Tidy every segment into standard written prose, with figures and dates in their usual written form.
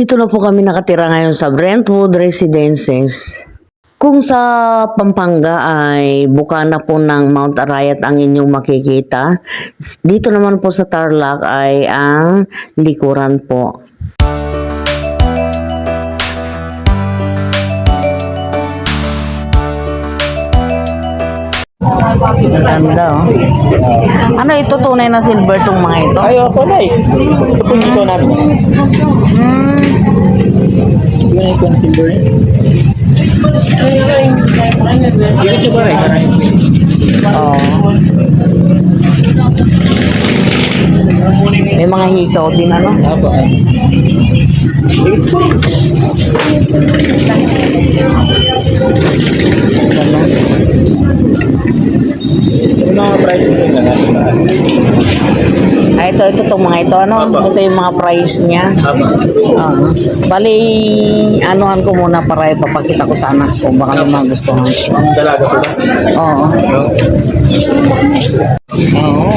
Dito na po kami nakatira ngayon sa Brentwood Residences. Kung sa Pampanga ay bukana po ng Mount Arayat ang inyong makikita, dito naman po sa Tarlac ay ang likuran po. Ang ganda oh. Ano ito, tunay na silver tong mga ito? Ayoko na eh. Ito dito namin. Yun ay concealer. Dito siya ba rin? Oo. May mga hikaw din ano? Apa? Yung mga price nito na nasa taas. Ito itong mga ito ano? Ito yung mga price niya. Apa? Bali, anuhan ko muna para ipapakita ko sa anak ko. Baka may magustuhan. Ang dalaga ko ba? Oo. Oo.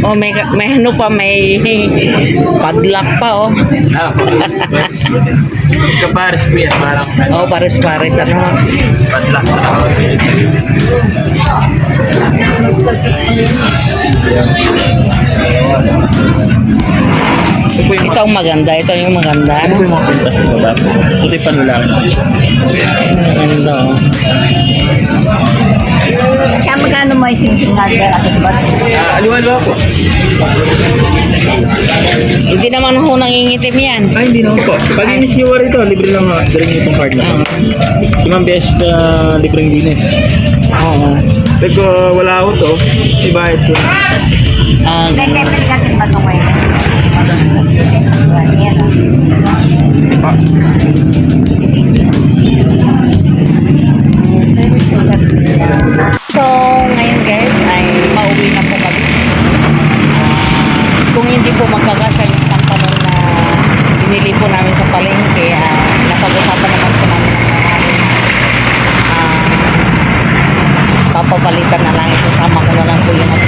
Oh, may ano pa, may padlock pa oh. Kapares ko yan, parang Oh, pares-pares ano. padlock na ako kasi. Ito ang maganda, ito yung maganda. Ano po yung mga pintas ko ba? Ito yung panulaki na. Maganda oh. Siya magkano mo ising-sing natin ating ba? Aliwalo ako. Hindi naman ho nangingitim yan. Ay, hindi naman po. Pag inis nyo rito, libre lang ha. Libre itong card na. Imang beses na libreng linis. Oo. Pero wala ako to, ibayad ko. May level kasi ba ito ngayon? Yan So, ngayon guys, ay pauwi na po kami. Kung hindi po magkakasya yung pantalon na binili po namin sa palengke, napag-usapan naman po namin ng papapalitan na lang, isasama ko na lang po yung ako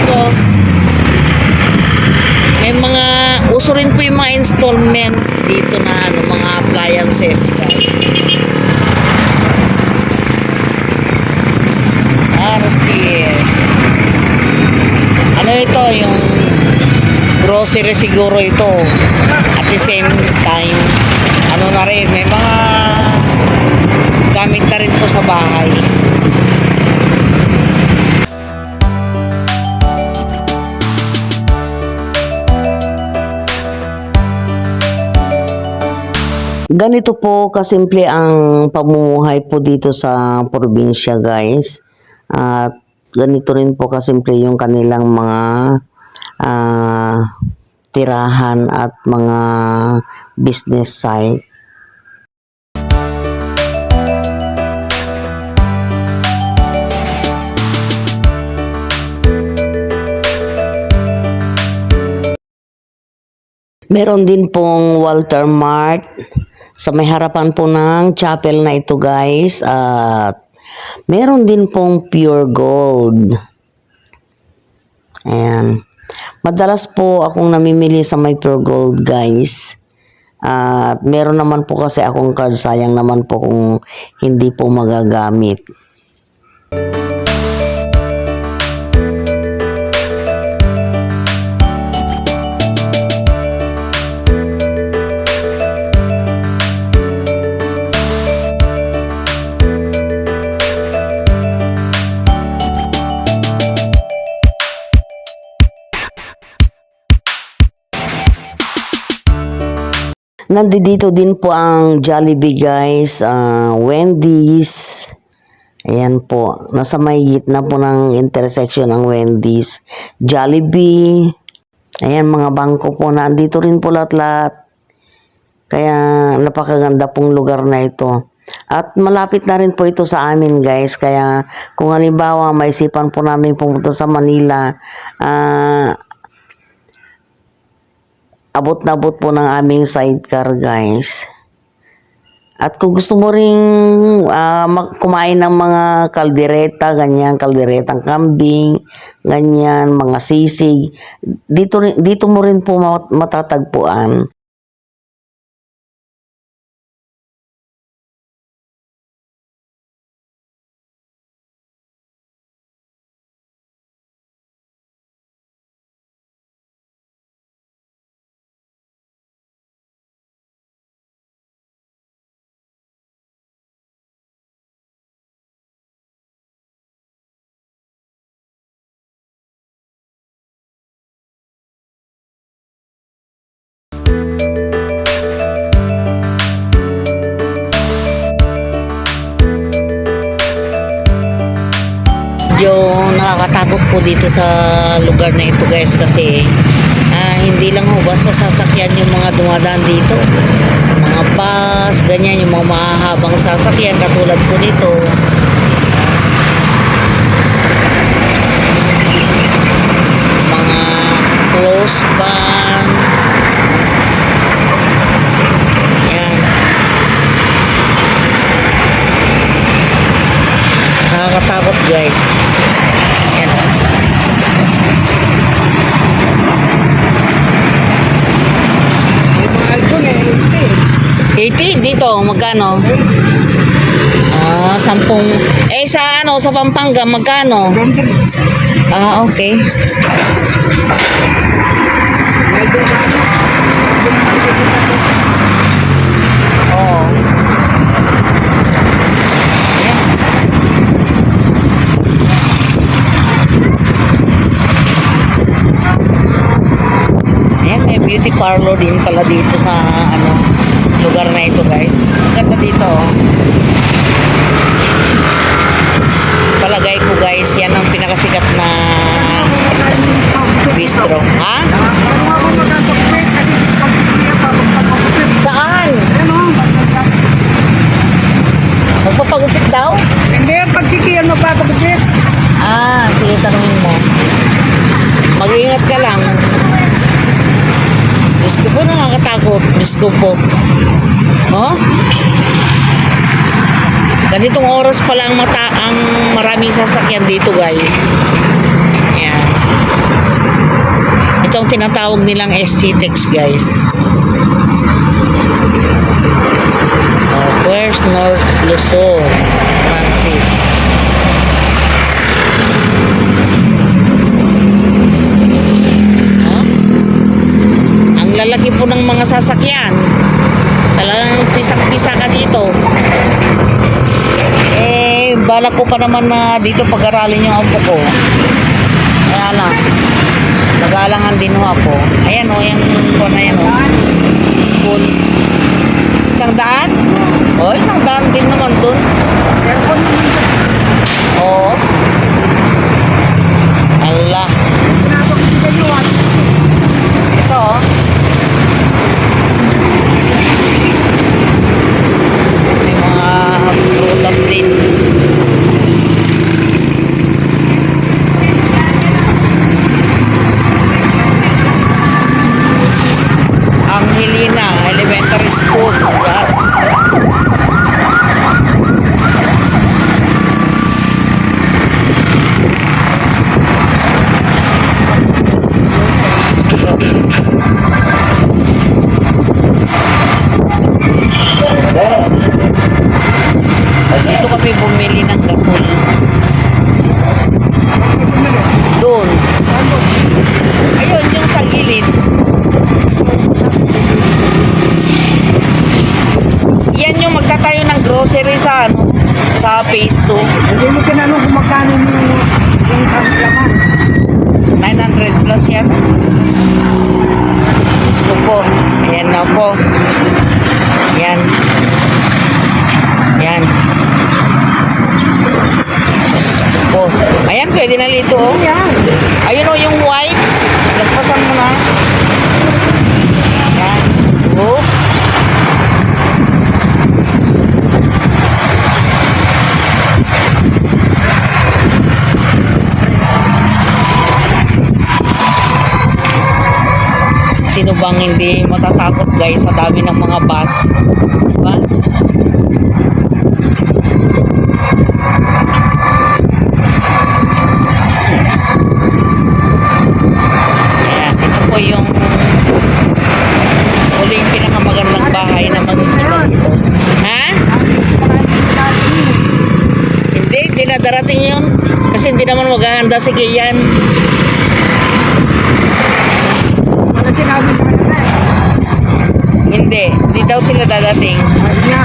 ko. May mga uso rin po yung mga installment dito na ano, mga appliances. Ano ito, yung grocery siguro ito. At the same time, ano na rin, may mga gamit na rin po sa bahay. Ganito po kasimple ang pamumuhay po dito sa probinsya guys. At ganito rin po kasimple yung kanilang mga tirahan at mga business site. Meron din pong Walter Mart sa may harapan po ng chapel na ito guys, at meron din pong Pure Gold. Ayan. Madalas po akong namimili sa may Pure Gold guys. At meron naman po kasi akong card, sayang naman po kung hindi po magagamit. Nandito din po ang Jollibee guys, Wendy's. Ayan po, nasa may gitna po ng intersection ng Wendy's, Jollibee. Ayan mga bangko po, nandito rin po lahat-lahat. Kaya napakaganda pong lugar na ito. At malapit na rin po ito sa amin guys. Kaya kung halimbawa maisipan po namin pumunta sa Manila, abot na abot po ng aming sidecar guys. At kung gusto mo ring kumain ng mga kaldereta, ganyan, kalderetang kambing, ganyan, mga sisig, dito mo rin po matatagpuan. Medyo nakakatakot po dito sa lugar na ito guys kasi hindi lang ho basta sasakyan yung mga dumadaan dito. Mga bus, ganyan, yung mga mahahabang sasakyan katulad po nito. Mga close van. Yan. Nakakatakot guys. Yan. Mahal ko na 80 dito, magkano? 10. Sa sa Pampanga, magkano? Okay. Oo. Ayan, may beauty parlor din pala dito sa lugar na ito guys. Ang ganda dito Palagay ko guys, yan ang pinakasikat na bistro. Ha? Saan? Magpapagupit daw? Hindi, pag sikiyan magpapagupit. Sige, tanungin mo. Mag-iingat ka lang. Diyos ko po, nakakatakot. Diyos ko po. Ganitong oras pa lang ang maraming sasakyan dito guys. Ayan. Ito ang tinatawag nilang SCTEX guys. Where's North Luzon Transit? Ang lalaki po ng mga sasakyan. Talagang pisak-pisa ka dito. Balak ko pa naman na dito pag-aralin yung apo ko. Kaya lang, nag-aalangan din ho ako. Ayan yung kuha na yan school. 100? 100 din naman dun. Oo. Allah. Ito may mga prutas din. Angelina Elementary School. Yan. Dito kami bumili ng gasol. Doon. Ayun, yung sa gilid. Yan yung magtatayo ng grocery sa sa phase 2. Hindi mo tinanong kung magkano yung laman. 900 plus yan. Diyos ko po. Yan na po. Yan. Yan. Po. Ayan, pwede na lito. Oh. Yan. Ayun o, yung wipe. Lagpasan mo na. Yan. Oh. Sino bang hindi matatakot guys sa dami ng mga bus? Diba? Ayan, ito po yung huling pinakamagandang bahay na makikita dito. Ha? Hindi na darating yun. Kasi hindi naman maghahanda si Kian. Wala sinabi na kanina eh. Hindi daw sila dadating. Ayun nga.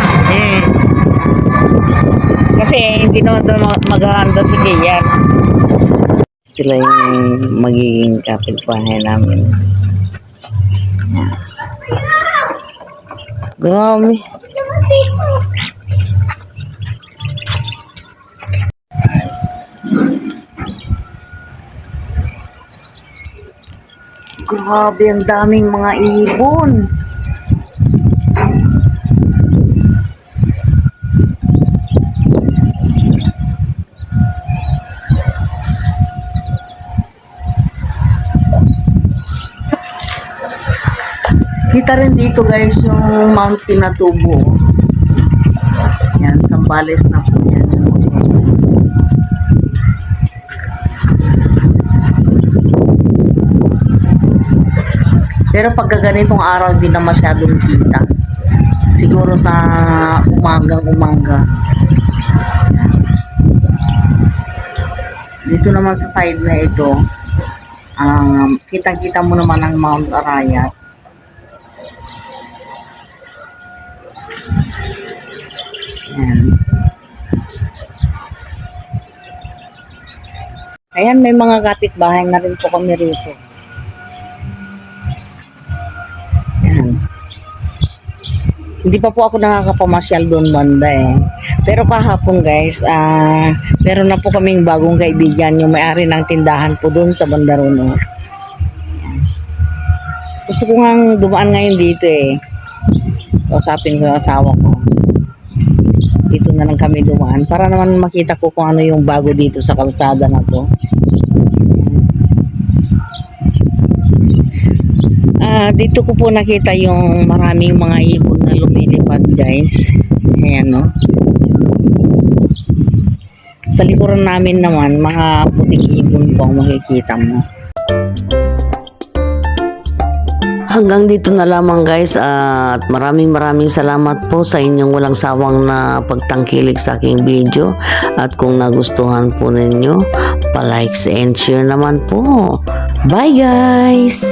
Kasi hindi naman daw maghahanda si Kian. Sila yung magiging kapitbahay namin. Yan. Grabe. Grabe, ang daming mga ibon. Kita rin dito guys yung Mount Pinatubo. Yan, Sambales na po yan. Pero pagka ganitong araw, hindi na masyadong kita. Siguro sa umagang-umaga. Dito naman sa side na ito, kitang-kita mo naman ang Mount Arayat. Ayan. Ayan, may mga kapitbahay na rin po kami rito. Ayan. Hindi pa po ako nakakapamasyal doon banda eh. Pero kahapon guys, meron na po kaming bagong kaibigan, yung may-ari ng tindahan po doon sa banda ron. Oh. Gusto ko nga dumaan ngayon dito eh. Kausapin ko yung asawa ko. Dito na lang kami dumaan para naman makita ko kung ano yung bago dito sa kalsada na to. Dito ko po nakita yung maraming mga ibon na lumilipad guys. Ayan no. Sa likuran namin naman mga puting ibon po ang makikita mo. Hanggang dito na lamang guys at maraming salamat po sa inyong walang sawang na pagtangkilik sa aking video at kung nagustuhan po ninyo pa-likes and share naman po. Bye guys!